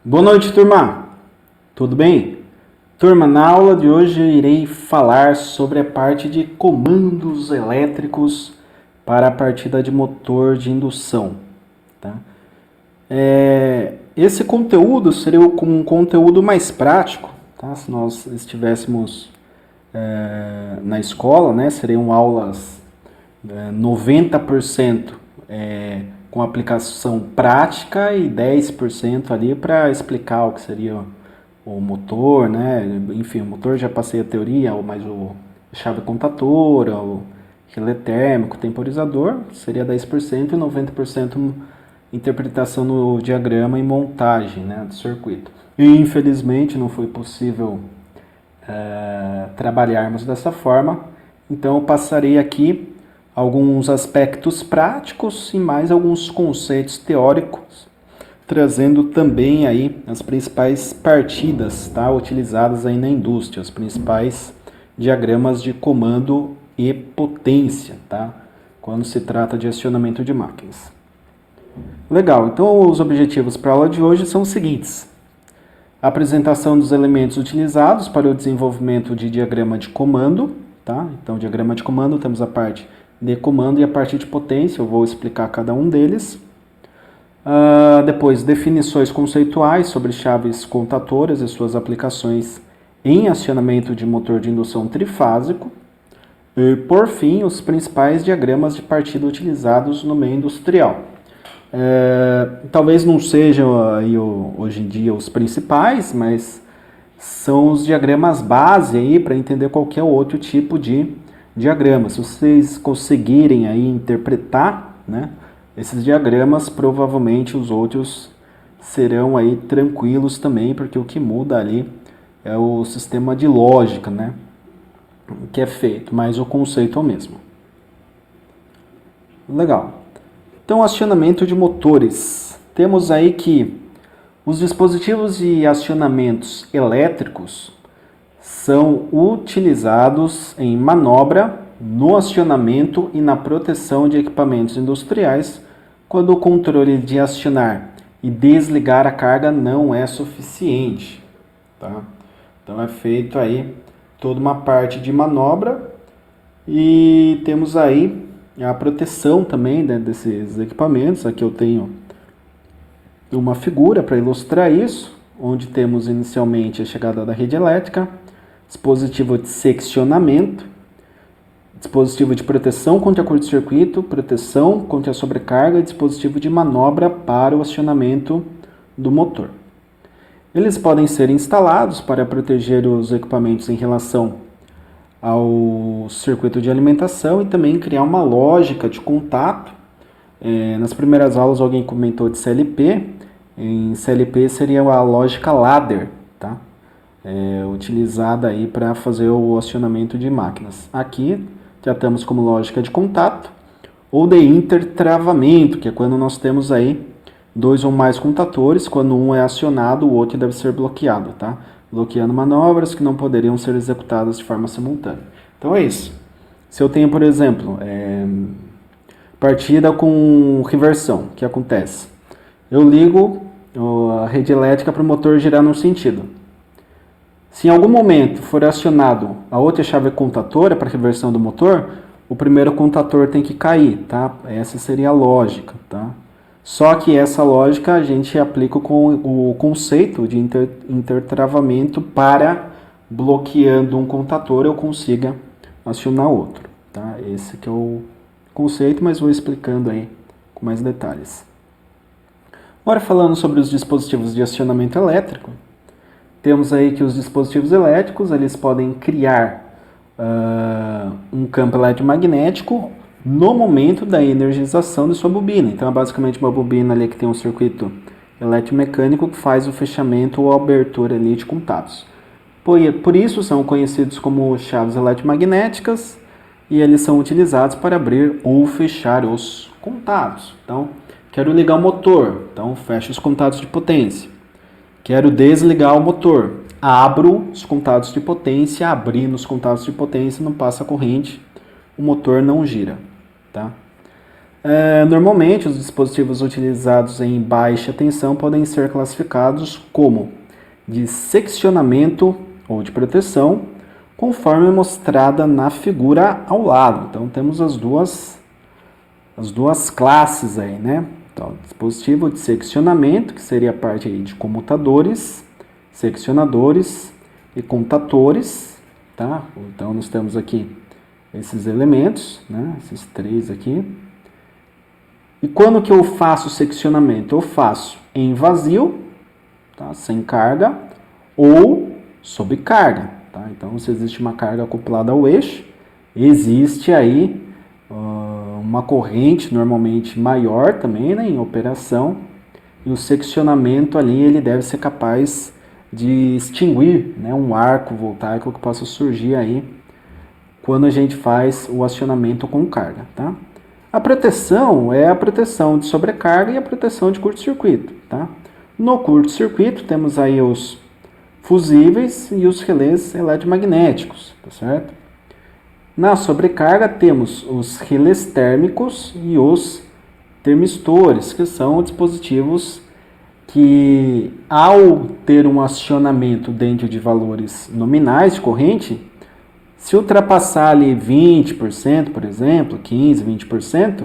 Boa noite, turma. Tudo bem? Turma, na aula de hoje eu irei falar sobre a parte de comandos elétricos para a partida de motor de indução. Tá? Esse conteúdo seria um conteúdo mais prático, tá? Se nós estivéssemos na escola, né? Seriam aulas 90% com aplicação prática e 10% ali para explicar o que seria o motor, né? Enfim, o motor já passei a teoria, mas o chave contadora, o relé térmico, temporizador, seria 10% e 90% interpretação no diagrama e montagem, né, do circuito. E infelizmente não foi possível trabalharmos dessa forma, então eu passarei aqui alguns aspectos práticos e mais alguns conceitos teóricos, trazendo também aí as principais partidas, tá, utilizadas aí na indústria, os principais diagramas de comando e potência, tá, quando se trata de acionamento de máquinas. Legal, então os objetivos para a aula de hoje são os seguintes: a apresentação dos elementos utilizados para o desenvolvimento de diagrama de comando, tá? Então, diagrama de comando, temos a parte de comando e a parte de potência, eu vou explicar cada um deles. Depois, definições conceituais sobre chaves contatoras e suas aplicações em acionamento de motor de indução trifásico. E, por fim, os principais diagramas de partida utilizados no meio industrial. Talvez não sejam aí, hoje em dia os principais, mas são os diagramas base aí para entender qualquer outro tipo de diagrama. Se vocês conseguirem aí interpretar, né, esses diagramas, provavelmente os outros serão aí tranquilos também, porque o que muda ali é o sistema de lógica, né, que é feito, mas o conceito é o mesmo. Legal. Então, acionamento de motores. Temos aí que os dispositivos de acionamentos elétricos são utilizados em manobra, no acionamento e na proteção de equipamentos industriais quando o controle de acionar e desligar a carga não é suficiente. Tá? Então, é feito aí toda uma parte de manobra e temos aí a proteção também, né, desses equipamentos. Aqui eu tenho uma figura para ilustrar isso, onde temos inicialmente a chegada da rede elétrica, dispositivo de seccionamento, dispositivo de proteção contra curto-circuito, proteção contra a sobrecarga e dispositivo de manobra para o acionamento do motor. Eles podem ser instalados para proteger os equipamentos em relação ao circuito de alimentação e também criar uma lógica de contato. Nas primeiras aulas alguém comentou de CLP. Em CLP seria a lógica ladder, tá? Utilizada aí para fazer o acionamento de máquinas. Aqui tratamos como lógica de contato ou de intertravamento, que é quando nós temos aí dois ou mais contatores. Quando um é acionado, o outro deve ser bloqueado, tá? Bloqueando manobras que não poderiam ser executadas de forma simultânea. Então é isso. Se eu tenho, por exemplo, partida com reversão, o que acontece? Eu ligo a rede elétrica para o motor girar num sentido. Se em algum momento for acionado a outra chave contatora para a reversão do motor, o primeiro contator tem que cair, tá? Essa seria a lógica, tá? Só que essa lógica a gente aplica com o conceito de intertravamento para, bloqueando um contator, eu consiga acionar outro. Tá? Esse que é o conceito, mas vou explicando aí com mais detalhes. Agora, falando sobre os dispositivos de acionamento elétrico, temos aí que os dispositivos elétricos eles podem criar um campo eletromagnético no momento da energização de sua bobina. Então, é basicamente uma bobina ali que tem um circuito eletromecânico que faz o fechamento ou abertura ali de contatos. Por isso, são conhecidos como chaves eletromagnéticas e eles são utilizados para abrir ou fechar os contatos. Então, quero ligar o motor, então fecho os contatos de potência. Quero desligar o motor, abro os contatos de potência, abrindo os contatos de potência não passa corrente, o motor não gira. Tá? Normalmente, os dispositivos utilizados em baixa tensão podem ser classificados como de seccionamento ou de proteção, conforme mostrada na figura ao lado. Então, temos as duas classes aí, né? Então, dispositivo de seccionamento, que seria a parte aí de comutadores, seccionadores e contatores, tá? Então, nós temos aqui esses elementos, né? Esses três aqui. E quando que eu faço seccionamento? Eu faço em vazio, tá? Sem carga, ou sob carga, tá? Então, se existe uma carga acoplada ao eixo, existe aí uma corrente normalmente maior também, né, em operação, e o seccionamento ali ele deve ser capaz de extinguir, né, um arco voltaico que possa surgir aí quando a gente faz o acionamento com carga, tá? A proteção é a proteção de sobrecarga e a proteção de curto-circuito, tá? No curto-circuito temos aí os fusíveis e os relés eletromagnéticos, tá certo? Na sobrecarga temos os relés térmicos e os termistores, que são dispositivos que, ao ter um acionamento dentro de valores nominais de corrente, se ultrapassar ali 20%, por exemplo, 15%, 20%,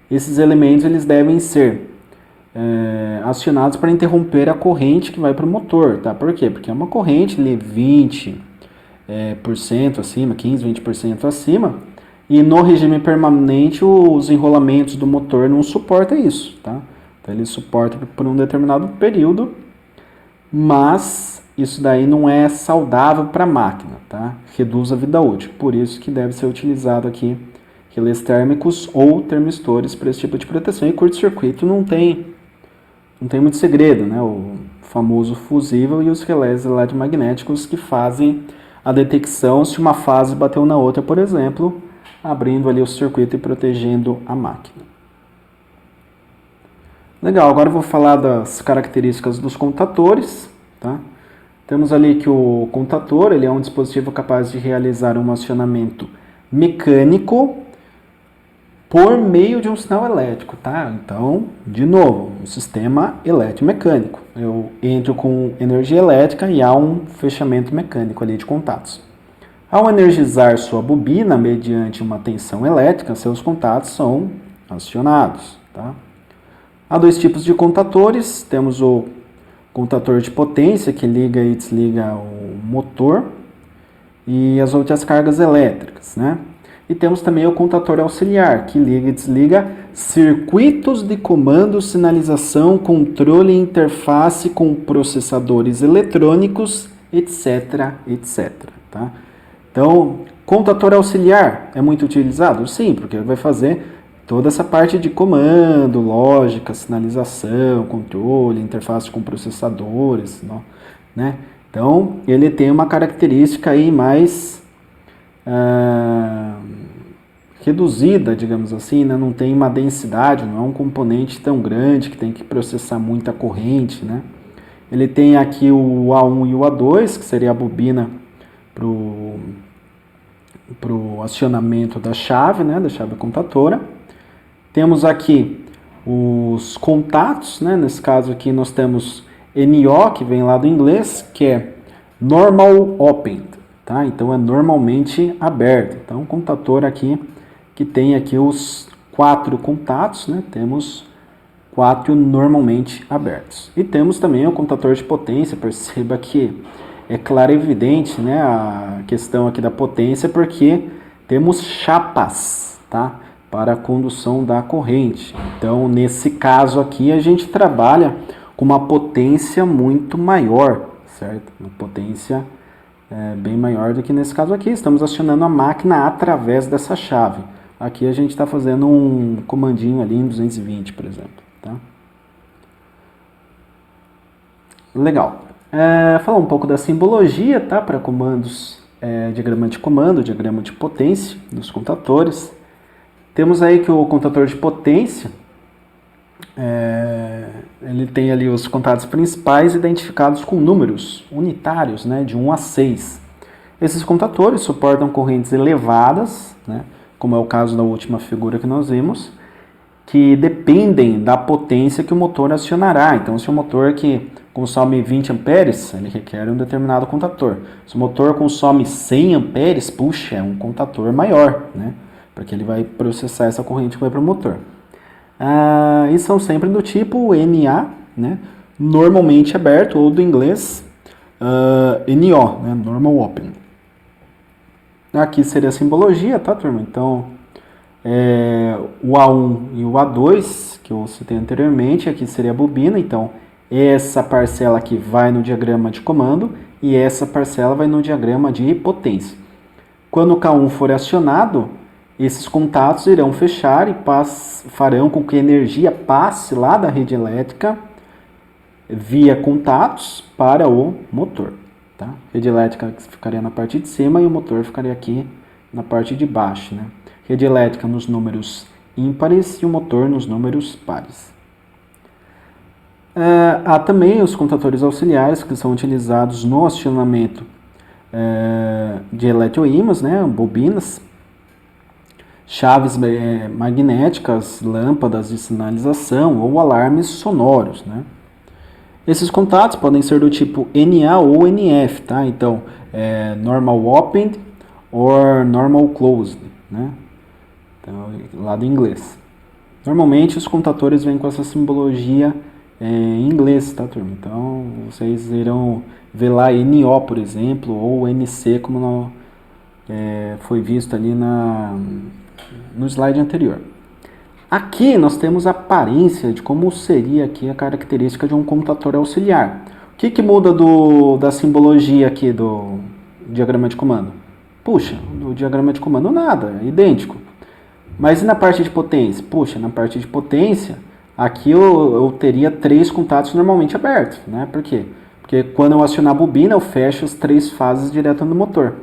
esses elementos eles devem ser acionados para interromper a corrente que vai para o motor, tá? Por quê? Porque é uma corrente ali 20% acima, 15%, 20% acima, e no regime permanente os enrolamentos do motor não suportam isso, tá? Então ele suporta por um determinado período, mas isso daí não é saudável para a máquina, tá? Reduz a vida útil, por isso que deve ser utilizado aqui relés térmicos ou termistores para esse tipo de proteção. E curto-circuito não tem muito segredo, né? O famoso fusível e os relés eletromagnéticos que fazem a detecção se uma fase bateu na outra, por exemplo, abrindo ali o circuito e protegendo a máquina. Legal, agora eu vou falar das características dos contatores, tá? Temos ali que o contator ele é um dispositivo capaz de realizar um acionamento mecânico por meio de um sinal elétrico, tá? Então, de novo, um sistema eletromecânico. Eu entro com energia elétrica e há um fechamento mecânico ali de contatos. Ao energizar sua bobina mediante uma tensão elétrica, seus contatos são acionados, tá? Há dois tipos de contatores. Temos o contator de potência, que liga e desliga o motor, e as outras cargas elétricas, né? E temos também o contator auxiliar, que liga e desliga circuitos de comando, sinalização, controle e interface com processadores eletrônicos, etc, etc, tá? Então, contator auxiliar é muito utilizado? Sim, porque ele vai fazer toda essa parte de comando, lógica, sinalização, controle, interface com processadores, né? Então, ele tem uma característica aí mais reduzida, digamos assim, né? Não tem uma densidade, não é um componente tão grande que tem que processar muita corrente, né? Ele tem aqui o A1 e o A2, que seria a bobina para o acionamento da chave, né? Da chave contatora. Temos aqui os contatos, né? Nesse caso aqui nós temos NO, que vem lá do inglês, que é Normal Open, tá? Então é normalmente aberto. Então o contator aqui, que tem aqui os 4 contatos, né? Temos 4 normalmente abertos. E temos também o contator de potência. Perceba que é claro e evidente, né, a questão aqui da potência, porque temos chapas, tá, para a condução da corrente. Então, nesse caso aqui, a gente trabalha com uma potência muito maior, certo? Uma potência bem maior do que nesse caso aqui. Estamos acionando a máquina através dessa chave. Aqui a gente está fazendo um comandinho ali em 220, por exemplo, tá? Legal. Falar um pouco da simbologia, tá? Para comandos, diagrama de comando, diagrama de potência dos contatores. Temos aí que o contator de potência, ele tem ali os contatos principais identificados com números unitários, né? De 1 a 6. Esses contatores suportam correntes elevadas, né? Como é o caso da última figura que nós vimos, que dependem da potência que o motor acionará. Então, se o motor que consome 20 amperes, ele requer um determinado contator. Se o motor consome 100 amperes, puxa, é um contator maior, né? Porque ele vai processar essa corrente que vai para o motor. E são sempre do tipo NA, né? Normalmente aberto, ou do inglês NO, né? Normal Open. Aqui seria a simbologia, tá, turma? Então, o A1 e o A2, que eu citei anteriormente, aqui seria a bobina. Então, essa parcela aqui vai no diagrama de comando e essa parcela vai no diagrama de potência. Quando o K1 for acionado, esses contatos irão fechar e farão com que a energia passe lá da rede elétrica via contatos para o motor. Tá? A rede elétrica ficaria na parte de cima e o motor ficaria aqui na parte de baixo. Né? Rede elétrica nos números ímpares e o motor nos números pares. Há também os contatores auxiliares que são utilizados no acionamento de eletroímãs, né, bobinas, chaves magnéticas, lâmpadas de sinalização ou alarmes sonoros. Né? Esses contatos podem ser do tipo NA ou NF, tá? Então, normal opened or normal closed, né? Então, lá do inglês. Normalmente os contatores vêm com essa simbologia em inglês, tá, turma? Então, vocês irão ver lá NO, por exemplo, ou NC, como foi visto ali no slide anterior. Aqui nós temos a aparência de como seria aqui a característica de um contator auxiliar. O que muda da simbologia aqui do diagrama de comando? Puxa, do diagrama de comando nada, é idêntico. Mas e na parte de potência? Puxa, na parte de potência, aqui eu teria 3 contatos normalmente abertos, né? Por quê? Porque quando eu acionar a bobina, eu fecho as 3 fases direto no motor.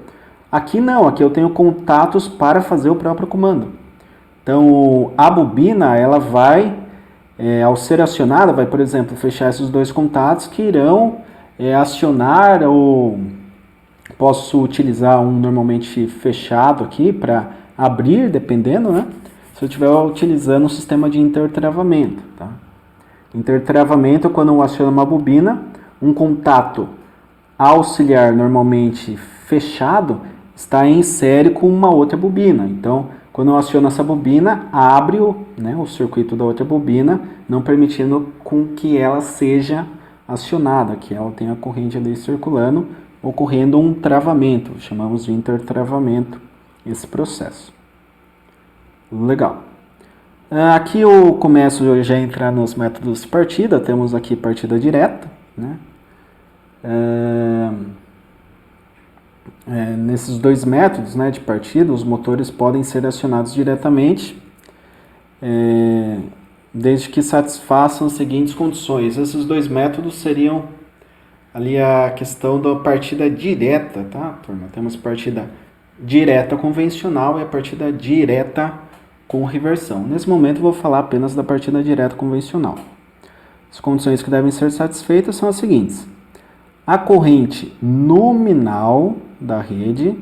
Aqui não, aqui eu tenho contatos para fazer o próprio comando. Então, a bobina, ela vai, ao ser acionada, vai, por exemplo, fechar esses 2 contatos que irão acionar, ou posso utilizar um normalmente fechado aqui para abrir, dependendo, né? Se eu estiver utilizando um sistema de intertravamento, tá? Intertravamento, quando eu aciono uma bobina, um contato auxiliar normalmente fechado está em série com uma outra bobina. Então, quando eu aciono essa bobina, abre o circuito da outra bobina, não permitindo com que ela seja acionada, que ela tenha a corrente ali circulando, ocorrendo um travamento. Chamamos de intertravamento esse processo. Legal. Aqui eu começo já a entrar nos métodos de partida. Temos aqui partida direta, né? Nesses 2 métodos, né, de partida, os motores podem ser acionados diretamente, desde que satisfaçam as seguintes condições. Esses 2 métodos seriam ali a questão da partida direta, tá, turma? Temos partida direta convencional e a partida direta com reversão. Nesse momento eu vou falar apenas da partida direta convencional. As condições que devem ser satisfeitas são as seguintes. A corrente nominal da rede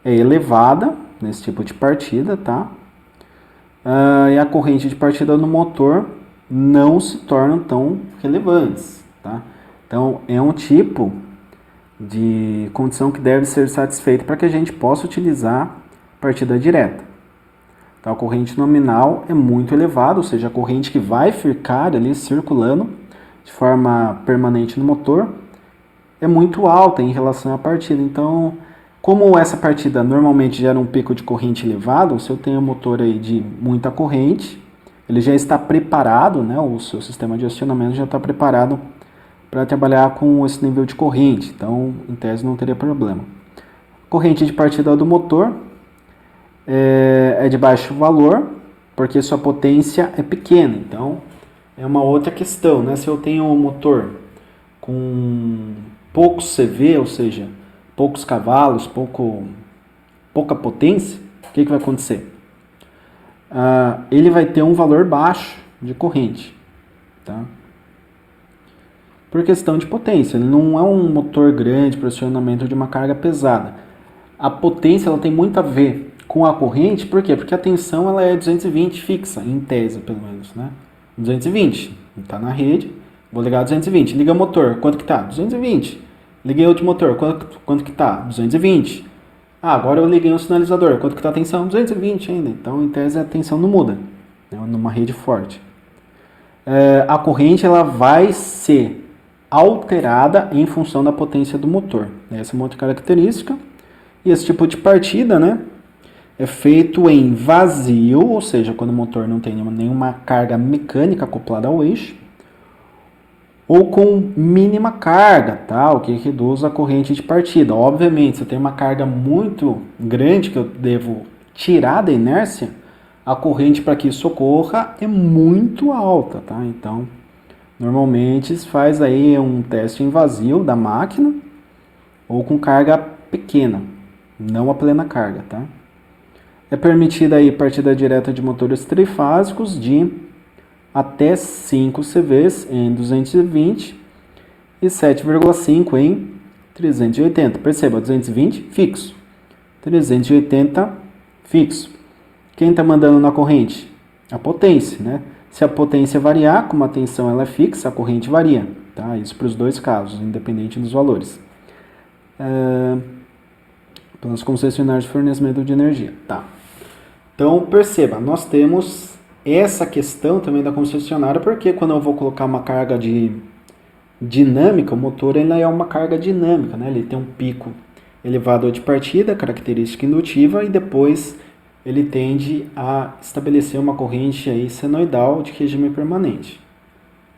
é elevada nesse tipo de partida, tá? E a corrente de partida no motor não se tornam tão relevantes, tá? Então, é um tipo de condição que deve ser satisfeita para que a gente possa utilizar partida direta. Então, a corrente nominal é muito elevada, ou seja, a corrente que vai ficar ali circulando de forma permanente no motor é muito alta em relação à partida. Então, como essa partida normalmente gera um pico de corrente elevado, se eu tenho um motor aí de muita corrente, ele já está preparado, né, o seu sistema de acionamento já está preparado para trabalhar com esse nível de corrente. Então, em tese, não teria problema. Corrente de partida do motor é de baixo valor, porque sua potência é pequena. Então, é uma outra questão, né? Se eu tenho um motor com poucos CV, ou seja, poucos cavalos, pouca potência, o que vai acontecer? Ele vai ter um valor baixo de corrente, tá? Por questão de potência, ele não é um motor grande para acionamento de uma carga pesada. A potência ela tem muito a ver com a corrente, por quê? Porque a tensão ela é 220 fixa, em tese pelo menos, né? 220, está na rede, vou ligar 220, liga o motor, quanto que tá? 220. Liguei outro motor, quanto que tá? 220. Ah, agora eu liguei um sinalizador, quanto que tá a tensão? 220 ainda, então em tese a tensão não muda, né? Numa rede forte. A corrente ela vai ser alterada em função da potência do motor. Essa é uma outra característica. E esse tipo de partida, né, é feito em vazio, ou seja, quando o motor não tem nenhuma carga mecânica acoplada ao eixo, ou com mínima carga, tá? O que reduz a corrente de partida. Obviamente, se eu tenho uma carga muito grande que eu devo tirar da inércia, a corrente para que isso ocorra é muito alta, tá? Então, normalmente se faz aí um teste em vazio da máquina ou com carga pequena, não a plena carga, tá? É permitida aí partida direta de motores trifásicos de até 5 CVs em 220 e 7,5 em 380. Perceba, 220 fixo, 380 fixo. Quem está mandando na corrente? A potência, né? Se a potência variar, como a tensão ela é fixa, a corrente varia, tá? Isso para os dois casos, independente dos valores. Pelas concessionárias de fornecimento de energia, tá? Então, perceba, nós temos essa questão também da concessionária, porque quando eu vou colocar uma carga de dinâmica, o motor ele é uma carga dinâmica, né? Ele tem um pico elevado de partida, característica indutiva, e depois ele tende a estabelecer uma corrente aí senoidal de regime permanente.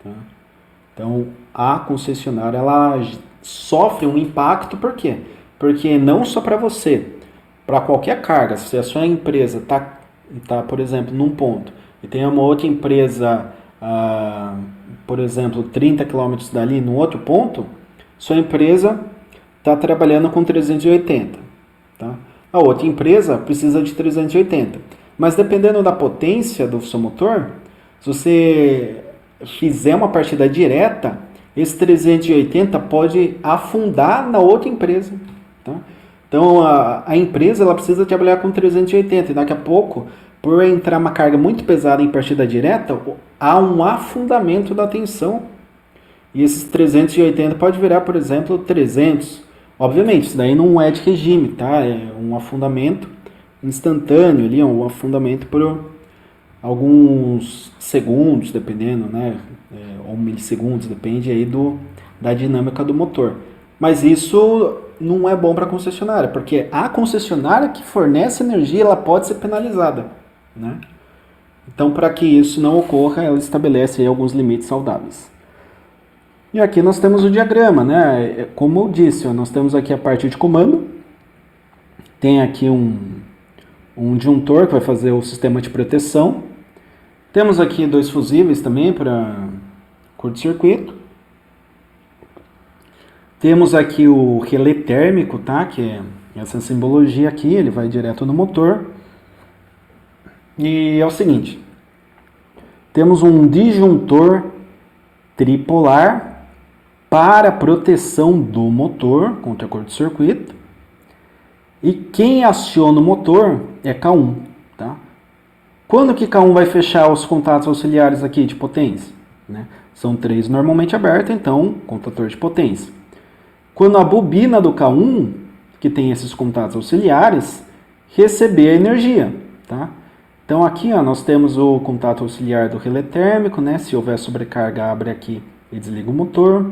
Tá? Então, a concessionária ela sofre um impacto, por quê? Porque não só para você, para qualquer carga, se a sua empresa tá, por exemplo, num ponto, e tem uma outra empresa, por exemplo, 30 km dali, no outro ponto, sua empresa está trabalhando com 380, tá? A outra empresa precisa de 380. Mas dependendo da potência do seu motor, se você fizer uma partida direta, esse 380 pode afundar na outra empresa. Tá? Então a empresa ela precisa trabalhar com 380 e daqui a pouco, por entrar uma carga muito pesada em partida direta, há um afundamento da tensão. E esses 380 pode virar, por exemplo, 300. Obviamente, isso daí não é de regime, tá? É um afundamento instantâneo ali, um afundamento por alguns segundos, dependendo, né? Ou milissegundos, depende aí da dinâmica do motor. Mas isso não é bom para a concessionária, porque a concessionária que fornece energia, ela pode ser penalizada, né? Então, para que isso não ocorra, ela estabelece aí alguns limites saudáveis. E aqui nós temos o diagrama, né? Como eu disse, nós temos aqui a parte de comando, tem aqui um disjuntor que vai fazer o sistema de proteção, temos aqui dois fusíveis também para curto-circuito, temos aqui o relé térmico, tá? Que é essa simbologia aqui, ele vai direto no motor, e é o seguinte, temos um disjuntor tripolar para proteção do motor contra curto-circuito. E quem aciona o motor é K1. Tá? Quando que K1 vai fechar os contatos auxiliares aqui de potência? Né? São 3 normalmente abertos, então contator de potência. Quando a bobina do K1, que tem esses contatos auxiliares, receber a energia. Tá? Então aqui ó, nós temos o contato auxiliar do relé térmico, né? Se houver sobrecarga, abre aqui e desliga o motor.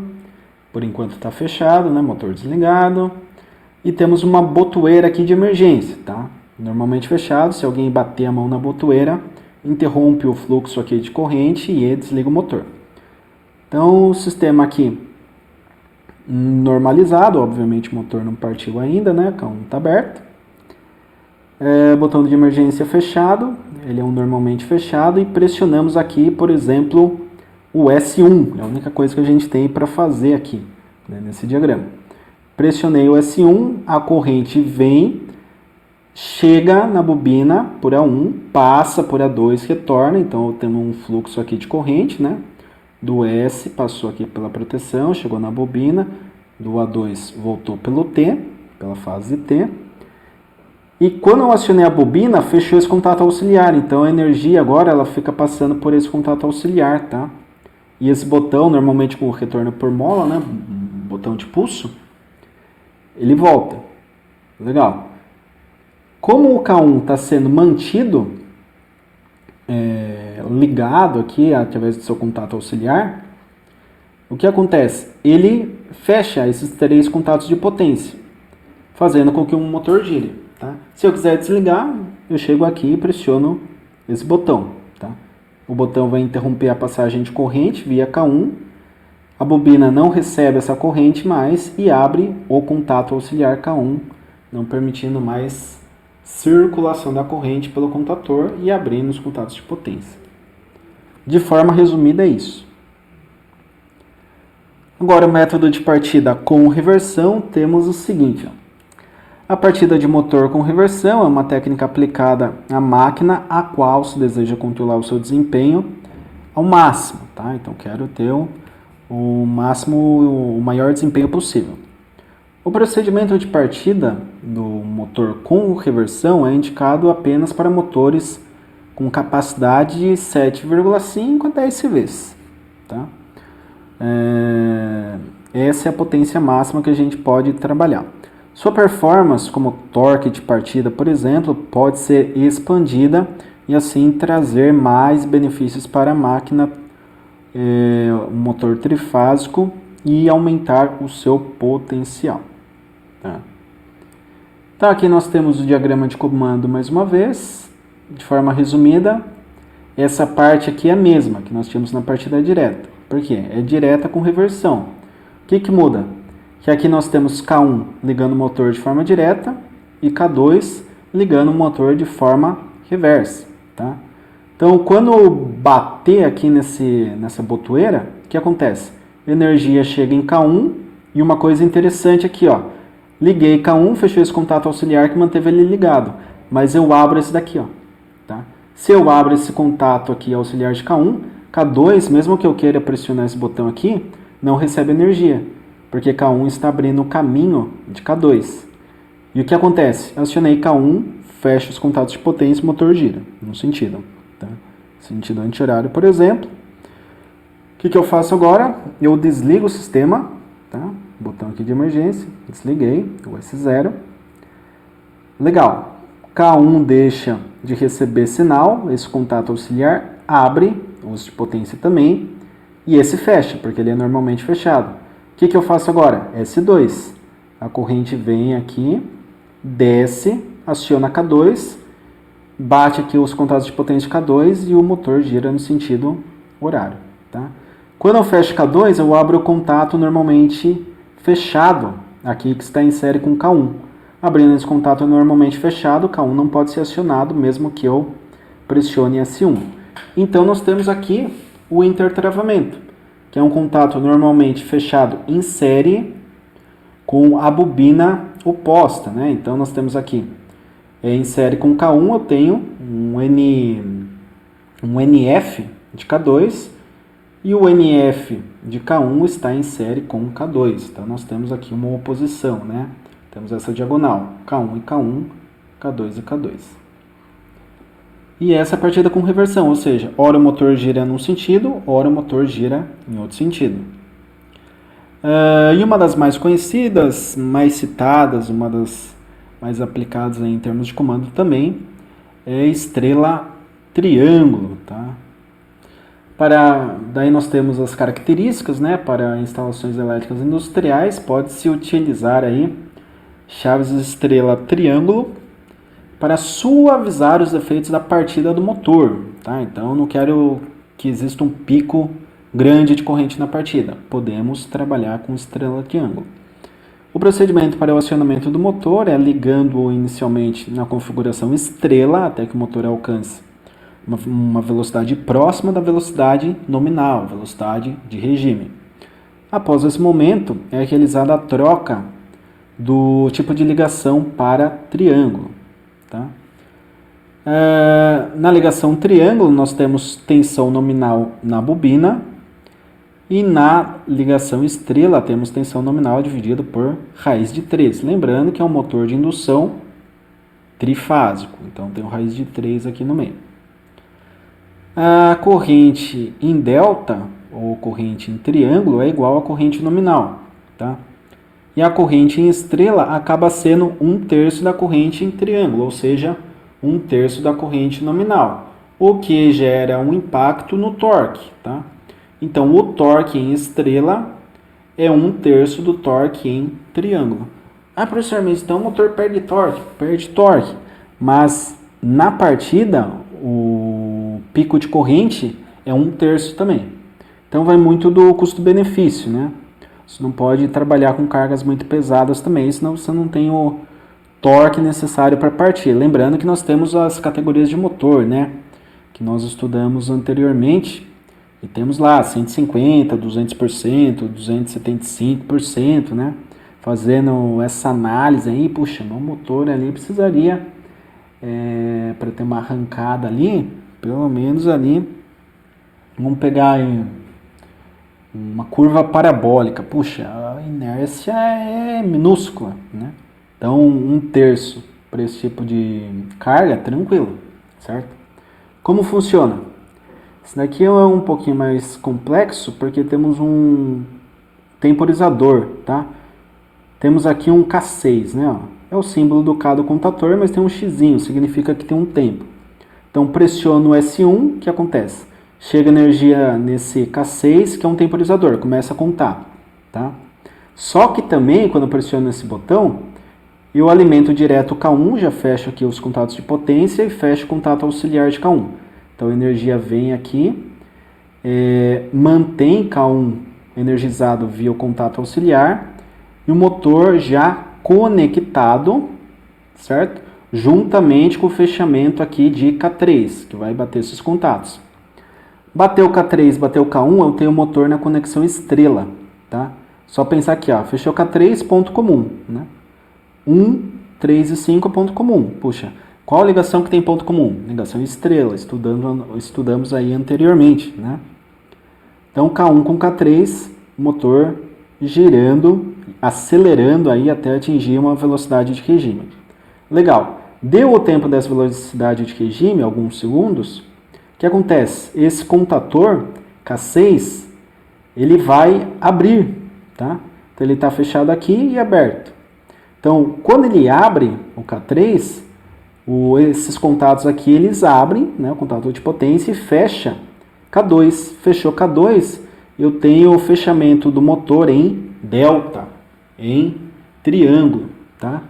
Por enquanto está fechado, né? Motor desligado. E temos uma botoeira aqui de emergência, tá? Normalmente fechado, se alguém bater a mão na botoeira, interrompe o fluxo aqui de corrente e desliga o motor. Então o sistema aqui normalizado, obviamente o motor não partiu ainda, né? O K1 está aberto. Botão de emergência fechado, ele é um normalmente fechado e pressionamos aqui, por exemplo, o S1, é a única coisa que a gente tem para fazer aqui, né, nesse diagrama. Pressionei o S1, a corrente vem, chega na bobina por A1, passa por A2, retorna, então eu tenho um fluxo aqui de corrente, né? Do S, passou aqui pela proteção, chegou na bobina, do A2 voltou pelo T, pela fase T, E quando eu acionei a bobina, fechou esse contato auxiliar. Então a energia agora ela fica passando por esse contato auxiliar, tá? E esse botão, normalmente com o retorno por mola, né? Botão de pulso, ele volta. Legal. Como o K1 está sendo mantido ligado aqui através do seu contato auxiliar, o que acontece? Ele fecha esses 3 contatos de potência, fazendo com que o motor gire. Tá? Se eu quiser desligar, eu chego aqui e pressiono esse botão. Tá? O botão vai interromper a passagem de corrente via K1, a bobina não recebe essa corrente mais e abre o contato auxiliar K1, não permitindo mais circulação da corrente pelo contator e abrindo os contatos de potência. De forma resumida é isso. Agora o método de partida com reversão, temos o seguinte. A partida de motor com reversão é uma técnica aplicada à máquina a qual se deseja controlar o seu desempenho ao máximo. Tá? Então quero ter o maior desempenho possível. O procedimento de partida do motor com reversão é indicado apenas para motores com capacidade de 7,5 a 10 CVs. Tá? Essa é a potência máxima que a gente pode trabalhar. Sua performance, como torque de partida, por exemplo, pode ser expandida e assim trazer mais benefícios para a máquina, um motor trifásico, e aumentar o seu potencial. Tá? Então aqui nós temos o diagrama de comando mais uma vez, de forma resumida. Essa parte aqui é a mesma que nós tínhamos na partida direta. Por quê? É direta com reversão. O que muda? Que aqui nós temos K1 ligando o motor de forma direta e K2 ligando o motor de forma reversa. Tá? Então, quando eu bater aqui nessa botoeira, o que acontece? A energia chega em K1 e uma coisa interessante aqui, ó. Liguei K1, fechou esse contato auxiliar que manteve ele ligado, mas eu abro esse daqui, ó. Tá? Se eu abro esse contato aqui auxiliar de K1, K2, mesmo que eu queira pressionar esse botão aqui, não recebe energia, porque K1 está abrindo o caminho de K2. E o que acontece? Eu acionei K1, fecho os contatos de potência e o motor gira, no sentido. Tá? Sentido anti-horário, por exemplo. O que eu faço agora? Eu desligo o sistema, tá? Botão aqui de emergência, desliguei, o S0. Legal. K1 deixa de receber sinal, esse contato auxiliar abre, os de potência também, e esse fecha, porque ele é normalmente fechado. O que eu faço agora? S2. A corrente vem aqui, desce, aciona K2, bate aqui os contatos de potência de K2 e o motor gira no sentido horário. Tá? Quando eu fecho K2, eu abro o contato normalmente fechado, aqui que está em série com K1. Abrindo esse contato normalmente fechado, K1 não pode ser acionado, mesmo que eu pressione S1. Então, nós temos aqui o intertravamento, que é um contato normalmente fechado em série com a bobina oposta. Né? Então, nós temos aqui, em série com K1, eu tenho um NF de K2, e o NF de K1 está em série com K2. Então, nós temos aqui uma oposição, né? Temos essa diagonal, K1 e K1, K2 e K2. E essa é a partida com reversão, ou seja, ora o motor gira num sentido, ora o motor gira em outro sentido. E uma das mais conhecidas, mais citadas, uma das mais aplicadas em termos de comando também, é a estrela triângulo. Tá? Daí nós temos as características, né? Para instalações elétricas industriais, pode-se utilizar aí chaves estrela triângulo para suavizar os efeitos da partida do motor. Tá? Então, eu não quero que exista um pico grande de corrente na partida. Podemos trabalhar com estrela triângulo. O procedimento para o acionamento do motor é ligando-o inicialmente na configuração estrela, até que o motor alcance uma velocidade próxima da velocidade nominal, velocidade de regime. Após esse momento, é realizada a troca do tipo de ligação para triângulo. Tá? Na ligação triângulo, nós temos tensão nominal na bobina, e na ligação estrela, temos tensão nominal dividida por raiz de 3. Lembrando que é um motor de indução, trifásico. Então tem um raiz de 3 aqui no meio. A corrente em delta, ou corrente em triângulo, é igual à corrente nominal, tá? E a corrente em estrela acaba sendo 1/3 da corrente em triângulo, ou seja, 1/3 da corrente nominal, o que gera um impacto no torque, tá? Então, o torque em estrela é 1/3 do torque em triângulo. Ah, professor, mas então o motor perde torque? Perde torque, mas na partida, o pico de corrente é 1/3 também. Então, vai muito do custo-benefício, né? Você não pode trabalhar com cargas muito pesadas também, senão você não tem o torque necessário para partir. Lembrando que nós temos as categorias de motor, né? Que nós estudamos anteriormente. E temos lá 150%, 200%, 275%, né? Fazendo essa análise aí, puxa, meu motor ali precisaria, para ter uma arrancada ali, pelo menos ali, vamos pegar aí uma curva parabólica. Puxa, a inércia é minúscula, né? Então, 1/3 para esse tipo de carga, tranquilo, certo? Como funciona? Esse daqui é um pouquinho mais complexo, porque temos um temporizador, tá? Temos aqui um K6, né? Ó. É o símbolo do K do contator, mas tem um xizinho, significa que tem um tempo. Então, pressiono o S1, o que acontece? Chega energia nesse K6, que é um temporizador, começa a contar, tá? Só que também, quando eu pressiono esse botão, eu alimento direto o K1, já fecho aqui os contatos de potência e fecho o contato auxiliar de K1. Então a energia vem aqui, mantém K1 energizado via o contato auxiliar e o motor já conectado, certo? Juntamente com o fechamento aqui de K3, que vai bater esses contatos. Bateu K3, bateu K1, eu tenho o motor na conexão estrela, tá? Só pensar aqui, ó, fechou K3, ponto comum, né? 1, 3 e 5, ponto comum. Puxa, qual a ligação que tem ponto comum? Ligação estrela, estudamos aí anteriormente, né? Então, K1 com K3, motor girando, acelerando aí até atingir uma velocidade de regime. Legal. Deu o tempo dessa velocidade de regime, alguns segundos, o que acontece? Esse contator, K6, ele vai abrir, tá? Então, ele está fechado aqui e aberto. Então, quando ele abre o K3, esses contatos aqui, eles abrem, né, o contato de potência e fecha K2. Fechou K2, eu tenho o fechamento do motor em delta, em triângulo, tá?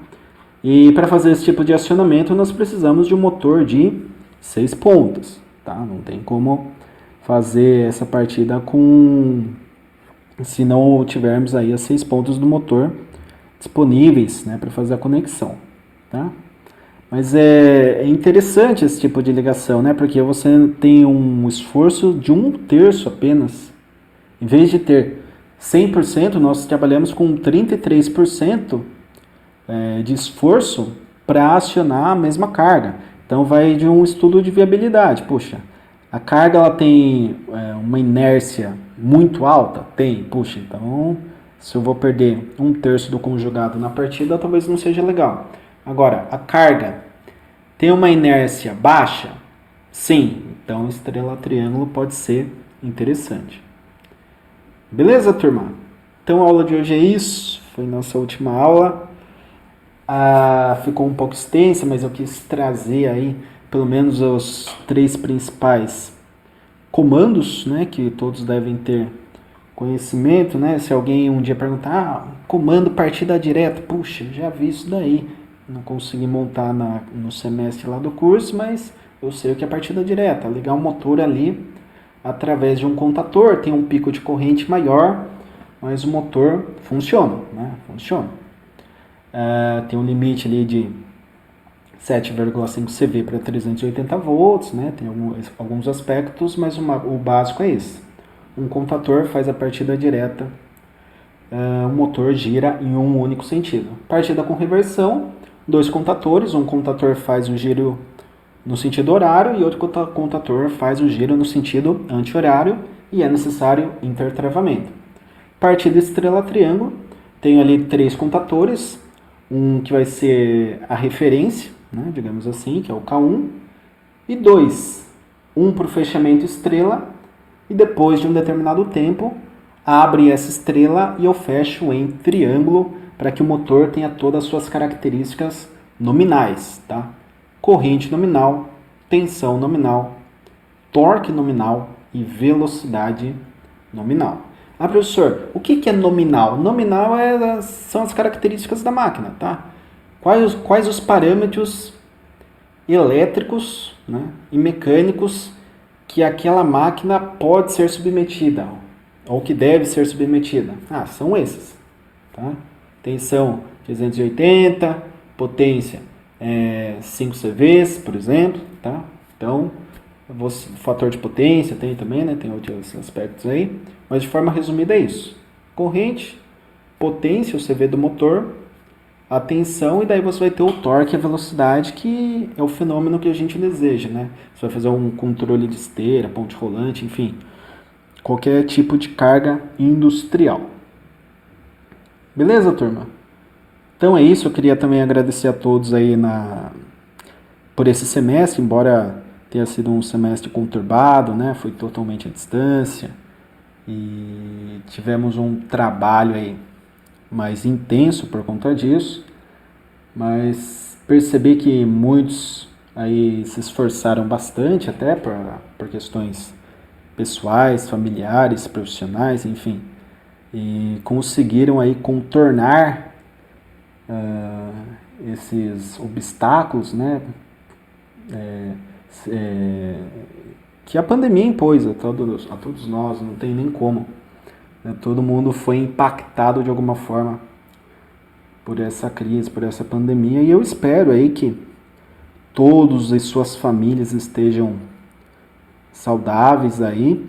E para fazer esse tipo de acionamento, nós precisamos de um motor de 6 pontas, tá? Não tem como fazer essa partida se não tivermos aí as 6 pontas do motor disponíveis, né, para fazer a conexão, tá? Mas é interessante esse tipo de ligação, né? Porque você tem um esforço de 1/3 apenas. Em vez de ter 100%, nós trabalhamos com 33% de esforço para acionar a mesma carga. Então vai de um estudo de viabilidade. Puxa, a carga ela tem uma inércia muito alta? Tem. Puxa, então se eu vou perder 1/3 do conjugado na partida, talvez não seja legal. Agora, a carga tem uma inércia baixa? Sim. Então, estrela triângulo pode ser interessante. Beleza, turma? Então, a aula de hoje é isso. Foi nossa última aula. Ficou um pouco extensa, mas eu quis trazer aí pelo menos os 3 principais comandos, né, que todos devem ter conhecimento, né? Se alguém um dia perguntar, comando partida direta, puxa, já vi isso daí. Não consegui montar no semestre lá do curso, mas eu sei o que é partida direta. Ligar um motor ali através de um contator, tem um pico de corrente maior, mas o motor funciona, né? Funciona. Tem um limite ali de 7,5 CV para 380 volts, né? Tem alguns aspectos, mas o básico é esse. Um contator faz a partida direta, o motor gira em um único sentido. Partida com reversão, 2 contatores, um contator faz um giro no sentido horário e outro contator faz um giro no sentido anti-horário e é necessário intertravamento. Partida estrela-triângulo, tenho ali 3 contatores, um que vai ser a referência, né, digamos assim, que é o K1, e 2, um para o fechamento estrela, e depois de um determinado tempo, abre essa estrela e eu fecho em triângulo para que o motor tenha todas as suas características nominais, tá? Corrente nominal, tensão nominal, torque nominal e velocidade nominal. Ah, professor, o que é nominal? Nominal são as características da máquina, tá? Quais os parâmetros elétricos, né, e mecânicos que aquela máquina pode ser submetida ou que deve ser submetida? Ah, são esses, tá? Tensão 380, potência 5 CVs, por exemplo, tá? Então, o fator de potência tem também, né? Tem outros aspectos aí, mas de forma resumida é isso. Corrente, potência, o CV do motor, a tensão, e daí você vai ter o torque e a velocidade, que é o fenômeno que a gente deseja, né? Você vai fazer um controle de esteira, ponte rolante, enfim, qualquer tipo de carga industrial. Beleza, turma? Então é isso, eu queria também agradecer a todos aí por esse semestre, embora tenha sido um semestre conturbado, né? Foi totalmente à distância e tivemos um trabalho aí mais intenso por conta disso, mas percebi que muitos aí se esforçaram bastante, até por questões pessoais, familiares, profissionais, enfim, e conseguiram aí contornar esses obstáculos, né, que a pandemia impôs a todos nós, não tem nem como. Todo mundo foi impactado de alguma forma por essa crise, por essa pandemia, e eu espero aí que todos e suas famílias estejam saudáveis aí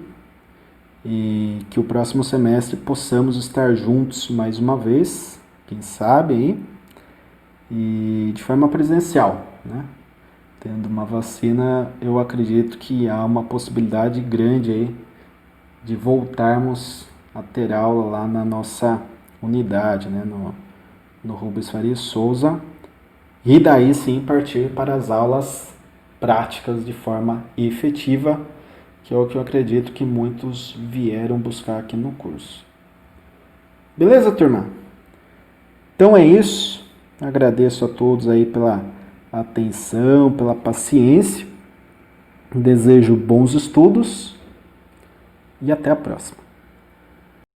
e que o próximo semestre possamos estar juntos mais uma vez, quem sabe aí, e de forma presencial, né? Tendo uma vacina, eu acredito que há uma possibilidade grande aí de voltarmos a ter aula lá na nossa unidade, né? No Rubens Faria Souza, e daí sim partir para as aulas práticas de forma efetiva, que é o que eu acredito que muitos vieram buscar aqui no curso. Beleza, turma? Então é isso. Agradeço a todos aí pela atenção, pela paciência. Desejo bons estudos e até a próxima.